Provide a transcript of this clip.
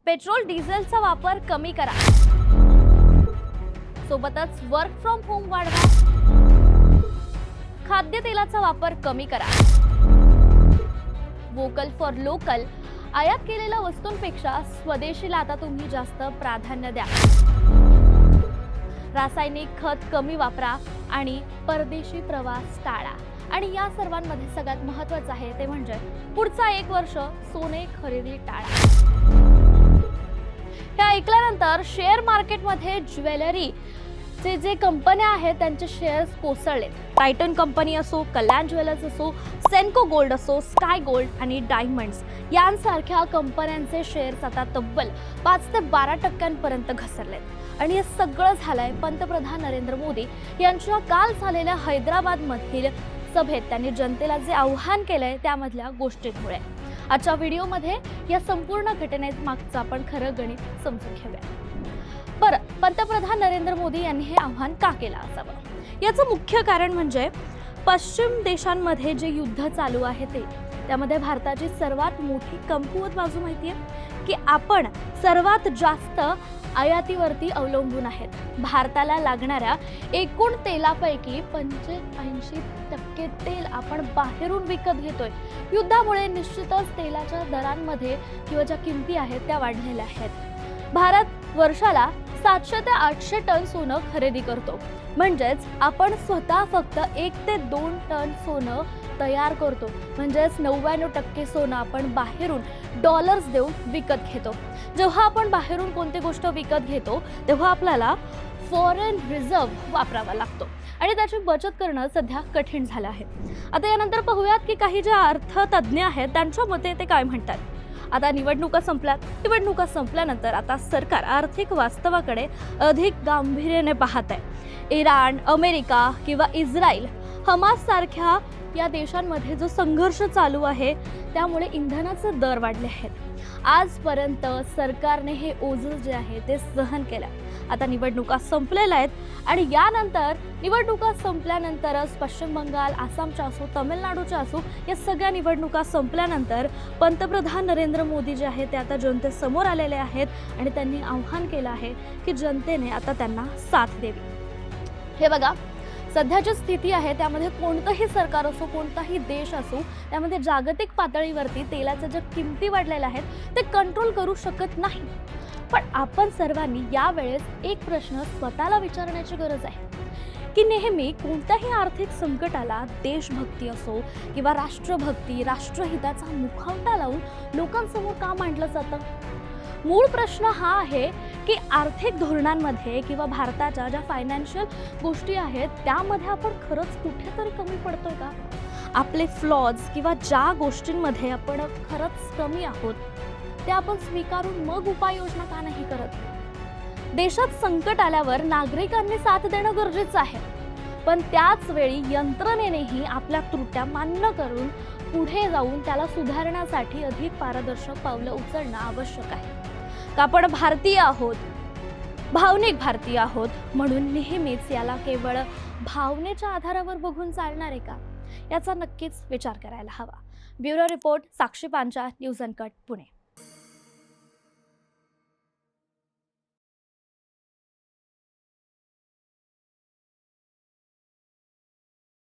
Petrol डिझेलचा वापर कमी करा, सोबतच वर्क फ्रॉम होम वाढवा, खाद्यतेलाचा वापर कमी करा, वोकल फॉर लोकल, आयात केलेल्या वस्तूंपेक्षा स्वदेशीला आता तुम्ही जास्त प्राधान्य द्या, रासायनिक खत कमी वापरा आणि परदेशी प्रवास टाळा। आणि या सर्वांमध्ये सगळ्यात महत्त्वाचं आहे ते म्हणजे पुढचा 1 वर्ष सोने खरेदी टाळा। हे ऐकल्यानंतर शेअर मार्केटमध्ये ज्वेलरी जे कंपन्या आहेत त्यांचे शेअर्स कोसळले। टायटन कंपनी असो, कल्याण ज्वेलर्स असो, सेन्को गोल्ड असो, स्काय गोल्ड आणि डायमंड्स यांसारख्या कंपन्यांचे शेअर्स आता तब्बल 5 ते 12% घसरलेत। आणि हे सगळं झालंय पंतप्रधान नरेंद्र मोदी यांच्या काल झालेल्या हैदराबादमधील सभेत त्यांनी जनतेला जे आव्हान केलंय त्यामधल्या गोष्टींमुळे। आजच्या व्हिडिओमध्ये या संपूर्ण घटनेत मागचं आपण खरं गणित समजून घेऊया। पंतप्रधान नरेंद्र मोदी यांनी हे आव्हान का केलं असावं? याचं मुख्य कारण म्हणजे पश्चिम देशांमध्ये जे युद्ध चालू आहे त्यामध्ये भारताची सर्वात मोठी कमकुवत बाजू माहितीये की आपण सर्वात जास्त आयातीवरती अवलंबून आहेत। भारताला लागणाऱ्या एकूण तेलापैकी 85% तेल आपण बाहेरून विकत घेतोय। युद्धामुळे निश्चितच तेलाच्या दरांमध्ये किंवा ज्या किमती आहेत त्या वाढलेल्या आहेत। भारत वर्षाला 700 ते 800 टन सोनं खरेदी करतो, म्हणजेच आपण स्वतः फक्त 1 ते 2 टन सोनं तयार करतो, म्हणजेच 99% सोनं आपण बाहेरून डॉलर्स देऊन विकत घेतो। जेव्हा आपण बाहेरून कोणती गोष्ट विकत घेतो तेव्हा आपल्याला फॉरेन रिझर्व्ह वापरावा लागतो आणि त्याची बचत करणं सध्या कठीण झालं आहे। आता यानंतर पाहूयात की काही जे अर्थतज्ञ आहेत त्यांच्या मते ते काय म्हणतात। आता निवडणुका संपल्यानंतर आता सरकार आर्थिक वास्तवाकडे अधिक गांभीर्याने पाहत आहे। इराण, अमेरिका किंवा इस्रायल, हमास सारख्या या देशांमध्ये जो संघर्ष चालू आहे त्यामुळे इंधनाचे दर वाढले आहेत। आजपर्यंत सरकारने हे ओझं जे आहे ते सहन केलं। आता निवडणुका संपलेल्या आहेत आणि यानंतर निवडणुका संपल्यानंतरच पश्चिम बंगाल, आसामच्या असो, तमिळनाडूच्या असो, या सगळ्या निवडणुका संपल्यानंतर पंतप्रधान नरेंद्र मोदी जे आहेत ते आता जनतेसमोर आलेले आहेत आणि त्यांनी आव्हान केलं आहे की जनतेने आता त्यांना साथ द्यावी। हे बघा, सध्याची स्थिती आहे त्यामध्ये कोणतंही सरकार असो, कोणताही देश असो, त्यामध्ये जागतिक पातळीवरती तेलाच्या ज्या किमती वाढलेल्या आहेत ते कंट्रोल करू शकत नाही। पण आपण सर्वांनी यावेळेस एक प्रश्न स्वतःला विचारण्याची गरज आहे की नेहमी कोणत्याही आर्थिक संकटाला देशभक्ती असो किंवा राष्ट्रभक्ती, राष्ट्रहिताचा मुखवटा लावून लोकांसमोर का मांडलं जातं? मूळ प्रश्न हा आहे की आर्थिक धोरणांमध्ये किंवा भारताच्या ज्या फायनान्शियल गोष्टी आहेत त्यामध्ये आपण खरंच कुठेतरी कमी पडतोय का? आपले फ्लॉज किंवा ज्या गोष्टींमध्ये आपण खरंच कमी आहोत त्या आपण स्वीकारून मग उपाययोजना का नाही करत? देशात संकट आल्यावर नागरिकांनी साथ देणं गरजेचं आहे, पण त्याच वेळी यंत्रणेनेही आपल्या त्रुट्या मान्य करून पुढे जाऊन त्याला सुधारण्यासाठी अधिक पारदर्शक पावलं उचलणं आवश्यक आहे। का आपण भारतीय आहोत, भावनिक भारतीय आहोत म्हणून नेहमीच याला केवळ भावनेच्या आधारावर बघून चालणार आहे का? याचा नक्कीच विचार करायला हवा। ब्युरो रिपोर्ट, साक्षी पांचाळ, न्यूज अनकट, पुणे।